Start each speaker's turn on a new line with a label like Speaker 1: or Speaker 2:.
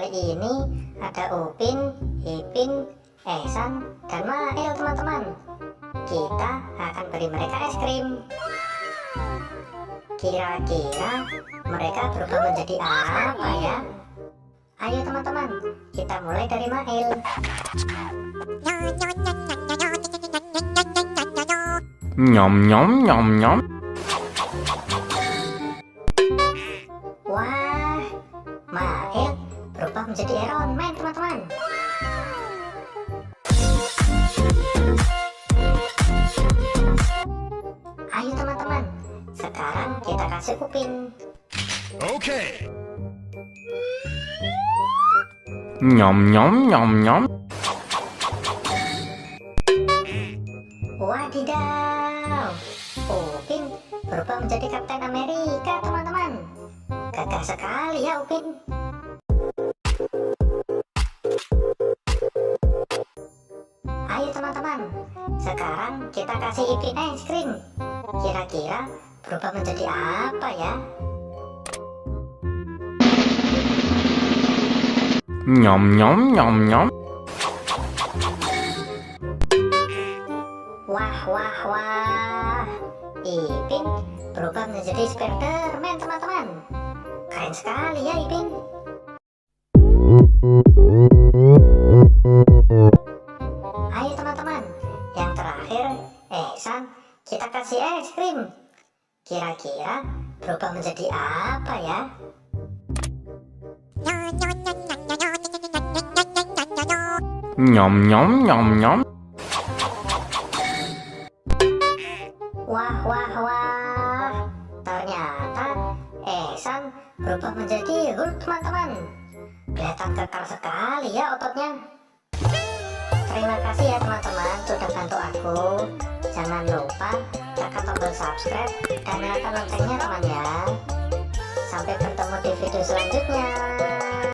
Speaker 1: kali ini ada Upin, Ipin, Ehsan, dan Mail teman-teman. Kita akan beri mereka es krim. Kira-kira mereka berubah menjadi apa ya? Ayo teman-teman, kita mulai dari Mail.
Speaker 2: Nyom nyom nyom nyom.
Speaker 1: Wah, Mail berubah menjadi Iron Man teman-teman. Ayo teman-teman, sekarang kita kasih Upin.
Speaker 3: Okay.
Speaker 2: Nyom nyom nyom nyom.
Speaker 1: Wadidaw, Upin berubah menjadi Kapten Amerika teman-teman. Gagah sekali ya Upin. Ayo teman-teman, sekarang kita kasih Ipin es krim. Kira-kira berubah menjadi apa ya?
Speaker 2: Nyom nyom nyom nyom.
Speaker 1: Wah wah wah, Ipin berubah menjadi Spiderman teman-teman. Keren sekali ya Ipin. Ayo teman-teman, yang terakhir Ehsan, kita kasih es krim. Kira-kira berubah menjadi apa ya?
Speaker 2: Nyom nyom nyom nyom.
Speaker 1: Wah wah wah, ternyata Ehsan berubah menjadi Hulk teman-teman. Kelihatan kekar sekali ya ototnya. Terima kasih ya teman-teman sudah bantu aku. Jangan lupa tekan tombol subscribe dan nyalakan loncengnya teman ya. Sampai bertemu di video selanjutnya.